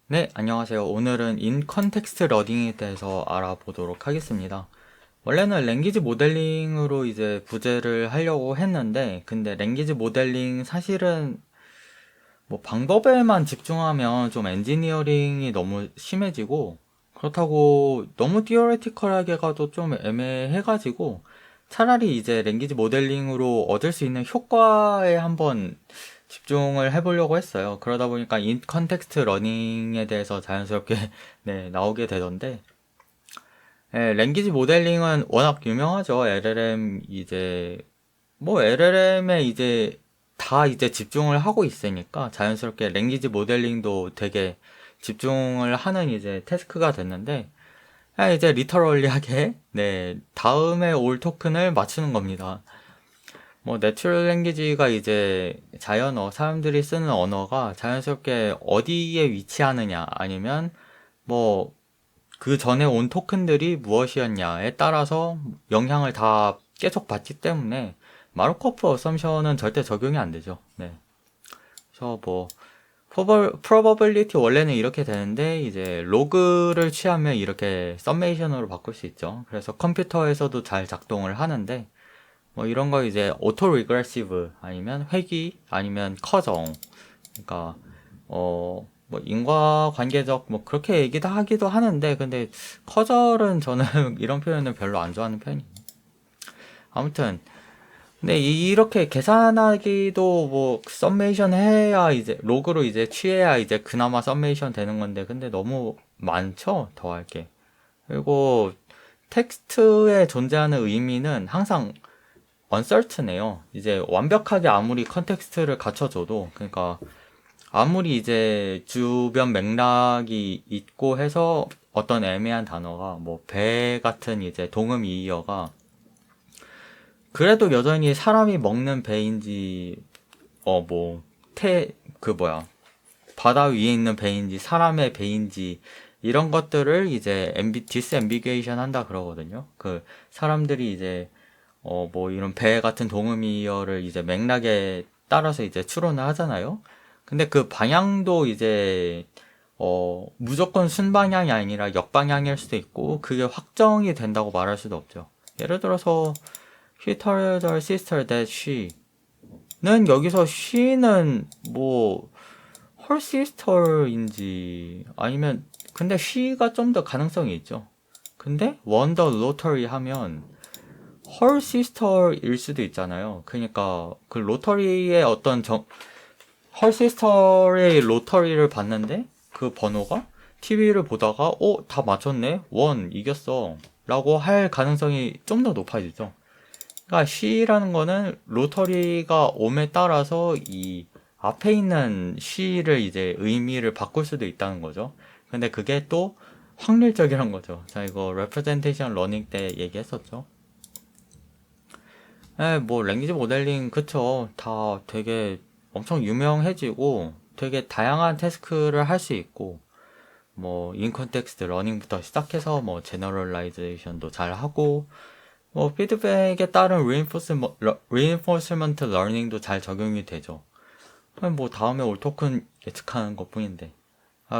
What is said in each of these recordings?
네, 안녕하세요. 오늘은 인 컨텍스트 러닝에 대해서 알아보도록 하겠습니다. 원래는 랭귀지 모델링으로 이제 부제를 하려고 했는데, 근데 랭귀지 모델링 사실은 뭐 방법에만 집중하면 좀 엔지니어링이 너무 심해지고, 그렇다고 너무 티어레티컬하게 가도 좀 애매해가지고, 차라리 이제 랭귀지 모델링으로 얻을 수 있는 효과에 한번 집중을 해보려고 했어요. 그러다 보니까 인 컨텍스트 러닝에 대해서 자연스럽게 네, 나오게 되던데, 예, 랭귀지 모델링은 워낙 유명하죠. LLM 이제 뭐 LLM에 이제 다 이제 집중을 하고 있으니까 자연스럽게 랭귀지 모델링도 되게 집중을 하는 이제 태스크가 됐는데, 이제 리터럴리하게 네, 다음에 올 토큰을 맞추는 겁니다. 뭐 내추럴 랭귀지가 이제 자연어, 사람들이 쓰는 언어가 자연스럽게 어디에 위치하느냐, 아니면 뭐 그 전에 온 토큰들이 무엇이었냐에 따라서 영향을 다 계속 받기 때문에 마르코프 어썸션은 절대 적용이 안 되죠. 네. 그래서 뭐 probability 원래는 이렇게 되는데 이제 로그를 취하면 이렇게 썸메이션으로 바꿀 수 있죠. 그래서 컴퓨터에서도 잘 작동을 하는데, 뭐 이런 거 이제 오토 리그레시브 아니면 회귀 아니면 커정, 그러니까 뭐 인과관계적 뭐 그렇게 얘기도 하기도 하는데, 근데 커절은 저는 이런 표현을 별로 안 좋아하는 편이에요. 아무튼 근데 이렇게 계산하기도 뭐 썸메이션 해야 이제 로그로 이제 취해야 이제 그나마 썸메이션 되는 건데, 근데 너무 많죠, 더할 게. 그리고 텍스트에 존재하는 의미는 항상 uncertain해요. 이제 완벽하게 아무리 컨텍스트를 갖춰줘도, 그러니까 아무리 이제 주변 맥락이 있고 해서 어떤 애매한 단어가 뭐 배 같은 이제 동음이어가 그래도 여전히 사람이 먹는 배인지 뭐 그 뭐야 바다 위에 있는 배인지 사람의 배인지 이런 것들을 이제 디스앰비게이션 한다 그러거든요. 그 사람들이 이제 뭐 이런 배 같은 동음이어를 이제 맥락에 따라서 이제 추론을 하잖아요. 근데 그 방향도 이제 무조건 순방향이 아니라 역방향일 수도 있고, 그게 확정이 된다고 말할 수도 없죠. 예를 들어서 he told her sister that she는, 여기서 she는 뭐 her sister인지 아니면, 근데 she가 좀 더 가능성이 있죠. 근데 won the lottery 하면 her sister일 수도 있잖아요. 그러니까 그 로터리의 어떤 her sister의 로터리를 봤는데 그 번호가 TV를 보다가 다 맞췄네, 원 이겼어 라고 할 가능성이 좀 더 높아지죠. 그러니까 she라는 거는 로터리가 옴에 따라서 이 앞에 있는 she를 이제 의미를 바꿀 수도 있다는 거죠. 근데 그게 또 확률적이란 거죠. 자, 이거 representation learning 때 얘기했었죠. 뭐 랭귀지 모델링 그쵸. 다 되게 엄청 유명해지고 되게 다양한 태스크를 할 수 있고, 뭐 인컨텍스트 러닝부터 시작해서 뭐 제너럴라이제이션도 잘 하고, 뭐 피드백에 따른 리인포스먼트 러닝도 잘 적용이 되죠. 뭐 다음에 올 토큰 예측하는 것뿐인데,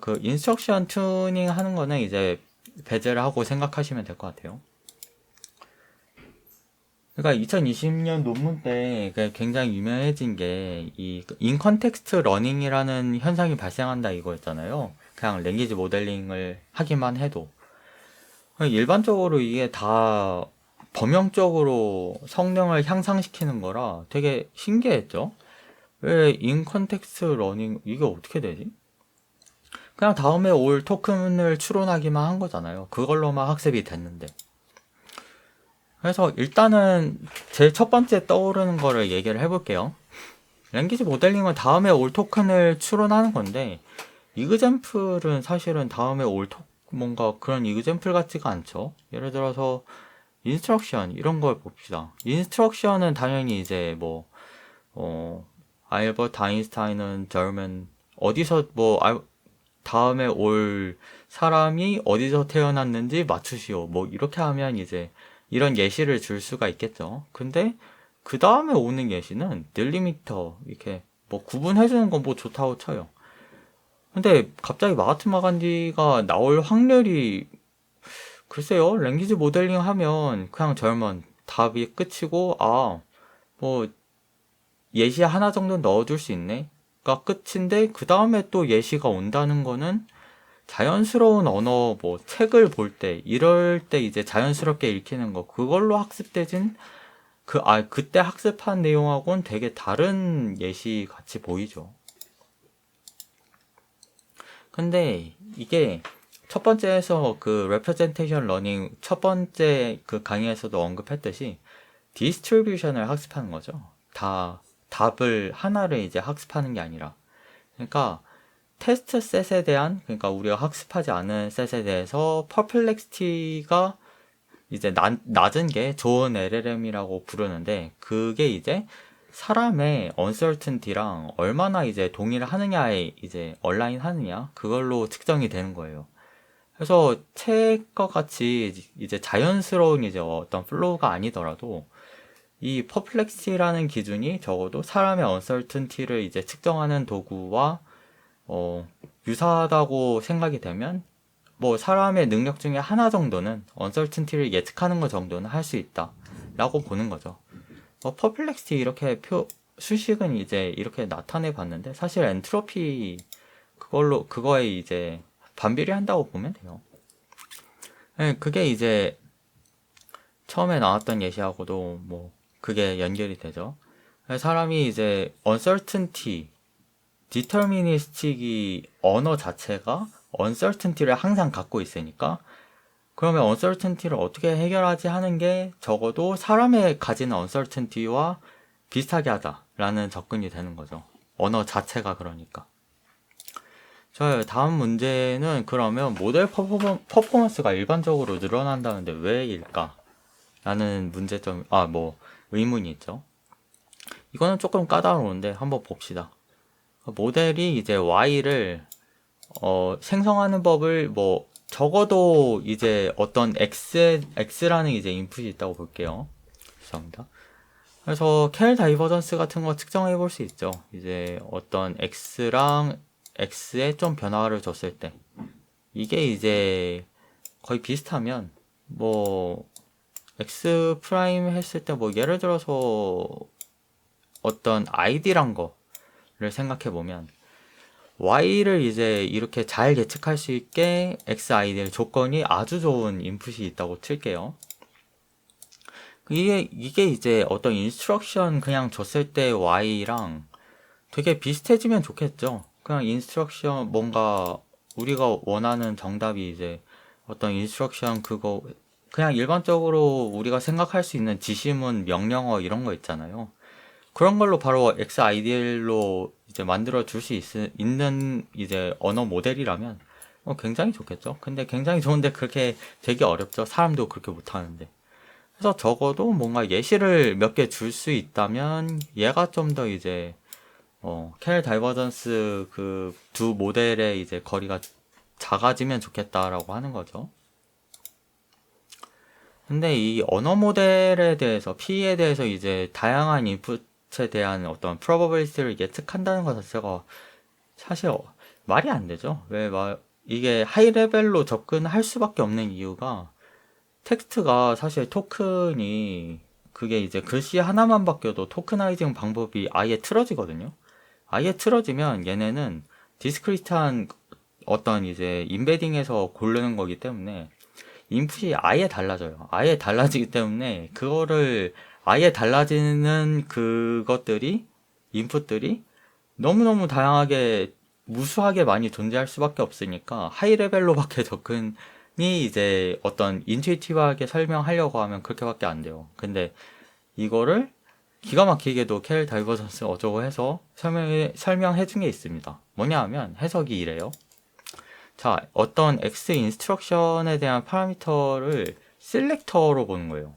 그 인스트럭션 튜닝 하는 거는 이제 배제를 하고 생각하시면 될 것 같아요. 그러니까 2020년 논문 때 굉장히 유명해진 게 이 인컨텍스트 러닝이라는 현상이 발생한다 이거였잖아요. 그냥 랭귀지 모델링을 하기만 해도 일반적으로 이게 다 범용적으로 성능을 향상시키는 거라 되게 신기했죠. 왜 인컨텍스트 러닝 이게 어떻게 되지? 그냥 다음에 올 토큰을 추론하기만 한 거잖아요. 그걸로만 학습이 됐는데. 그래서 일단은 제일 첫 번째 떠오르는 거를 얘기를 해볼게요. 랭귀지 모델링은 다음에 올 토큰을 추론하는 건데, 이그젬플은 사실은 다음에 올 뭔가 그런 이그젬플 같지가 않죠. 예를 들어서 인스트럭션 이런 걸 봅시다. 인스트럭션은 당연히 이제 뭐 알버트 아인슈타인은 젊은 어디서 뭐 다음에 올 사람이 어디서 태어났는지 맞추시오, 뭐 이렇게 하면 이제 이런 예시를 줄 수가 있겠죠. 근데 그 다음에 오는 예시는 딜리미터 이렇게 뭐 구분해주는 건 뭐 좋다고 쳐요. 근데 갑자기 마하트마 간디가 나올 확률이 글쎄요. 랭귀지 모델링 하면 그냥 저열만 답이 끝이고 뭐 예시 하나 정도 넣어줄 수 있네 가 끝인데 그 다음에 또 예시가 온다는 거는 자연스러운 언어 뭐 책을 볼 때 이럴 때 이제 자연스럽게 읽히는 거 그걸로 학습되진 그때 학습한 내용하고는 되게 다른 예시 같이 보이죠. 근데 이게 첫 번째에서 그 representation learning 첫 번째 그 강의에서도 언급했듯이 디스트리뷰션을 학습하는 거죠. 답을 하나를 이제 학습하는 게 아니라 그러니까 테스트 셋에 대한 그러니까 우리가 학습하지 않은 셋에 대해서 퍼플렉시티가 이제 낮은 게 좋은 LLM이라고 부르는데 그게 이제 사람의 uncertainty랑 얼마나 이제 동의를 하느냐에 이제 얼라인 하느냐 그걸로 측정이 되는 거예요. 그래서 책과 같이 이제 자연스러운 이제 어떤 플로우가 아니더라도 이 퍼플렉시티라는 기준이 적어도 사람의 uncertainty를 이제 측정하는 도구와 유사하다고 생각이 되면 뭐 사람의 능력 중에 하나 정도는 uncertainty를 예측하는 것 정도는 할 수 있다 라고 보는 거죠. 퍼플렉시티 이렇게 수식은 이제 이렇게 나타내 봤는데 사실 엔트로피 그거에 이제 반비례한다고 보면 돼요. 네, 그게 이제 처음에 나왔던 예시하고도 뭐 그게 연결이 되죠. 사람이 이제 uncertainty, deterministic이 언어 자체가 uncertainty를 항상 갖고 있으니까 그러면 uncertainty를 어떻게 해결하지 하는 게 적어도 사람의 가지는 uncertainty와 비슷하게 하자라는 접근이 되는 거죠. 언어 자체가 그러니까. 자, 다음 문제는 그러면 모델 퍼포먼스가 일반적으로 늘어난다는데 왜일까? 라는 문제점, 의문이 있죠. 이거는 조금 까다로운데 한번 봅시다. 모델이 이제 Y를 생성하는 법을 뭐 적어도 이제 어떤 X라는 이제 인풋이 있다고 볼게요. 죄송합니다. 그래서 켈 다이버전스 같은 거 측정해 볼 수 있죠. 이제 어떤 X랑 X에 좀 변화를 줬을 때 이게 이제 거의 비슷하면 뭐 X 프라임 했을 때 뭐 예를 들어서 어떤 아이디란 거를 생각해 보면 Y를 이제 이렇게 잘 예측할 수 있게 X 아이디의 조건이 아주 좋은 인풋이 있다고 칠게요. 이게 이제 어떤 인스트럭션 그냥 줬을 때 Y랑 되게 비슷해지면 좋겠죠. 그냥 인스트럭션 뭔가 우리가 원하는 정답이 이제 어떤 인스트럭션 그거 그냥 일반적으로 우리가 생각할 수 있는 지시문, 명령어 이런 거 있잖아요. 그런 걸로 바로 XIDL로 이제 만들어 줄 수 있는 이제 언어 모델이라면 굉장히 좋겠죠. 근데 굉장히 좋은데 그렇게 되게 어렵죠. 사람도 그렇게 못하는데. 그래서 적어도 뭔가 예시를 몇 개 줄 수 있다면 얘가 좀 더 이제 켈 다이버전스 그 두 모델의 이제 거리가 작아지면 좋겠다라고 하는 거죠. 근데 이 언어 모델에 대해서 P에 대해서 이제 다양한 인풋에 대한 어떤 probability를 예측한다는 것 자체가 사실 말이 안 되죠. 이게 하이 레벨로 접근할 수밖에 없는 이유가 텍스트가 사실 토큰이 그게 이제 글씨 하나만 바뀌어도 토크나이징 방법이 아예 틀어지거든요. 아예 틀어지면 얘네는 디스크리트한 어떤 이제 인베딩에서 고르는 거기 때문에 인풋이 아예 달라져요. 아예 달라지기 때문에 그거를 아예 달라지는 그것들이 인풋들이 너무너무 다양하게 무수하게 많이 존재할 수밖에 없으니까 하이 레벨로밖에 접근이 이제 어떤 인투이티브하게 설명하려고 하면 그렇게밖에 안 돼요. 근데 이거를 기가 막히게도 켈 다이버전스 어쩌고 해서 설명해 준 게 있습니다. 뭐냐 하면 해석이 이래요. 자, 어떤 X 인스트럭션에 대한 파라미터를 셀렉터로 보는 거예요.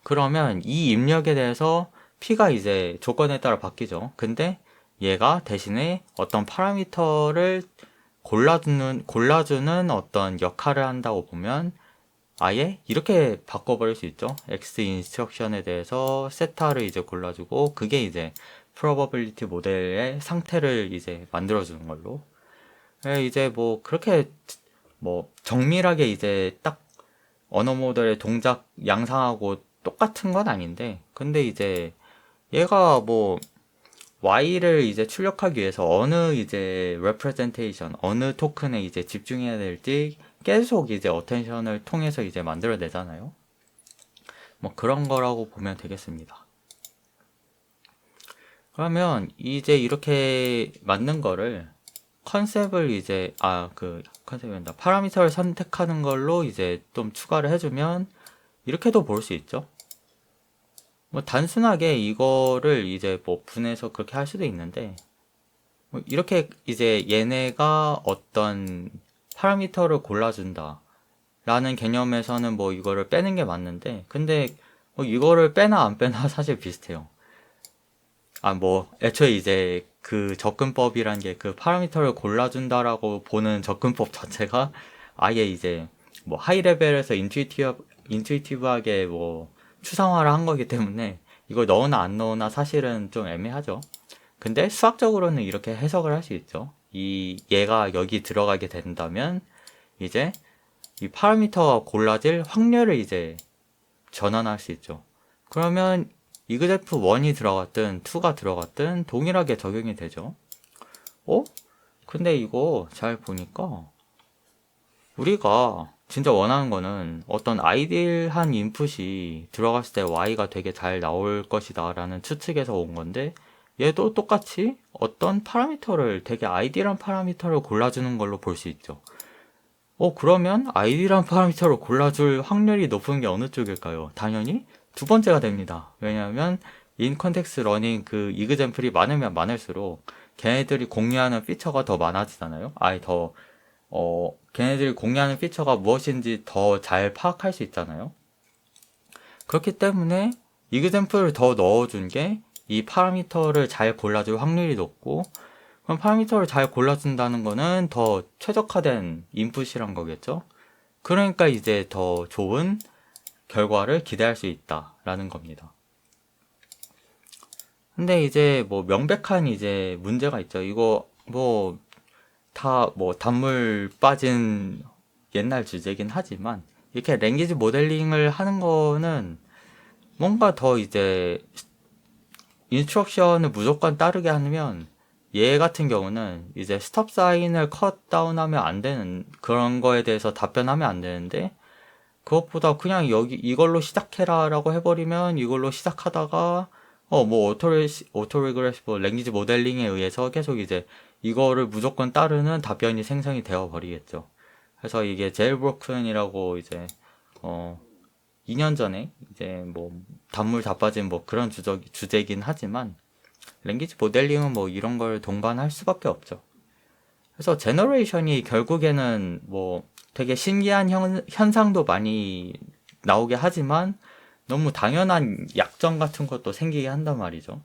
그러면 이 입력에 대해서 P가 이제 조건에 따라 바뀌죠. 근데 얘가 대신에 어떤 파라미터를 골라주는 어떤 역할을 한다고 보면 아예 이렇게 바꿔버릴 수 있죠. X 인스트럭션에 대해서 세타를 이제 골라주고 그게 이제 probability 모델의 상태를 이제 만들어주는 걸로. 이제 뭐 그렇게 뭐 정밀하게 이제 딱 언어 모델의 동작 양상하고 똑같은 건 아닌데, 근데 이제 얘가 뭐 Y를 이제 출력하기 위해서 어느 이제 representation, 어느 토큰에 이제 집중해야 될지 계속 이제 어텐션을 통해서 이제 만들어내잖아요. 뭐 그런 거라고 보면 되겠습니다. 그러면 이제 이렇게 만든 거를 컨셉을 이제 컨셉이란다. 파라미터를 선택하는 걸로 이제 좀 추가를 해주면 이렇게도 볼 수 있죠. 뭐 단순하게 이거를 이제 뭐 분해서 그렇게 할 수도 있는데, 뭐 이렇게 이제 얘네가 어떤 파라미터를 골라준다 라는 개념에서는 뭐 이거를 빼는 게 맞는데, 근데 뭐 이거를 빼나 안 빼나 사실 비슷해요. 뭐 애초에 이제 그 접근법이란 게 그 파라미터를 골라준다라고 보는 접근법 자체가 아예 이제 뭐 하이 레벨에서 인투이티브하게 뭐 추상화를 한 거기 때문에 이걸 넣으나 안 넣으나 사실은 좀 애매하죠. 근데 수학적으로는 이렇게 해석을 할 수 있죠. 얘가 여기 들어가게 된다면 이제 이 파라미터가 골라질 확률을 이제 전환할 수 있죠. 그러면 이그제프 1이 들어갔든 2가 들어갔든 동일하게 적용이 되죠. 근데 이거 잘 보니까 우리가 진짜 원하는 거는 어떤 아이디얼한 인풋이 들어갔을 때 Y가 되게 잘 나올 것이다 라는 추측에서 온 건데, 얘도 똑같이 어떤 파라미터를, 되게 아이디얼한 파라미터를 골라주는 걸로 볼 수 있죠. 그러면 아이디얼한 파라미터를 골라줄 확률이 높은 게 어느 쪽일까요? 당연히 두 번째가 됩니다. 왜냐하면 인 컨텍스트 러닝 그 이그젬플이 많으면 많을수록 걔네들이 공유하는 피처가 더 많아지잖아요. 걔네들이 공유하는 피처가 무엇인지 더 잘 파악할 수 있잖아요. 그렇기 때문에 이그젬플을 더 넣어준 게 이 파라미터를 잘 골라줄 확률이 높고, 그럼 파라미터를 잘 골라준다는 거는 더 최적화된 인풋이란 거겠죠. 그러니까 이제 더 좋은 결과를 기대할 수 있다라는 겁니다. 근데 이제 뭐 명백한 이제 문제가 있죠. 이거 뭐 다 뭐 단물 빠진 옛날 주제긴 하지만 이렇게 랭귀지 모델링을 하는 거는 뭔가 더 이제 인스트럭션을 무조건 따르게 하면, 얘 같은 경우는 이제 스톱 사인을 컷 다운하면 안 되는 그런 거에 대해서 답변하면 안 되는데, 그것보다 그냥 여기 이걸로 시작해라 라고 해버리면 이걸로 시작하다가 뭐 오토리그레시브 랭귀지 모델링에 의해서 계속 이제 이거를 무조건 따르는 답변이 생성이 되어 버리겠죠. 그래서 이게 제일브로큰이라고 이제 2년 전에 이제 뭐 단물 다 빠진 뭐 그런 주제긴 하지만, 랭귀지 모델링은 뭐 이런 걸 동반할 수밖에 없죠. 그래서 제너레이션이 결국에는 뭐 되게 신기한 현상도 많이 나오게 하지만 너무 당연한 약점 같은 것도 생기게 한단 말이죠.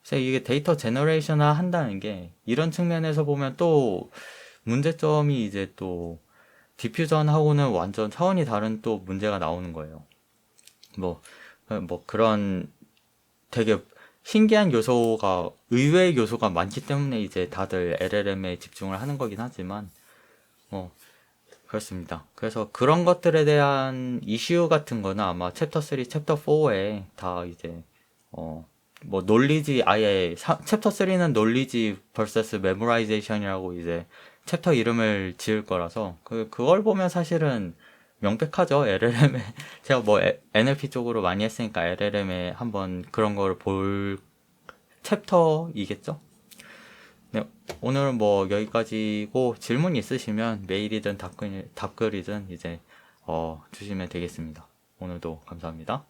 그래서 이게 데이터 제너레이션을 한다는 게 이런 측면에서 보면 또 문제점이 이제 또 디퓨전하고는 완전 차원이 다른 또 문제가 나오는 거예요. 뭐 그런 되게 신기한 요소가, 의외의 요소가 많기 때문에 이제 다들 LLM에 집중을 하는 거긴 하지만, 그렇습니다. 그래서 그런 것들에 대한 이슈 같은 거는 아마 챕터 3, 챕터 4에 다 이제, 뭐 논리지, 챕터 3는 논리지 vs 메모라이제이션이라고 이제 챕터 이름을 지을 거라서, 그걸 보면 사실은 명백하죠. LLM에 제가 뭐 NLP 쪽으로 많이 했으니까 LLM에 한번 그런 걸 볼 챕터이겠죠. 네, 오늘은 뭐 여기까지고, 질문 있으시면 메일이든 답글이든 이제 주시면 되겠습니다. 오늘도 감사합니다.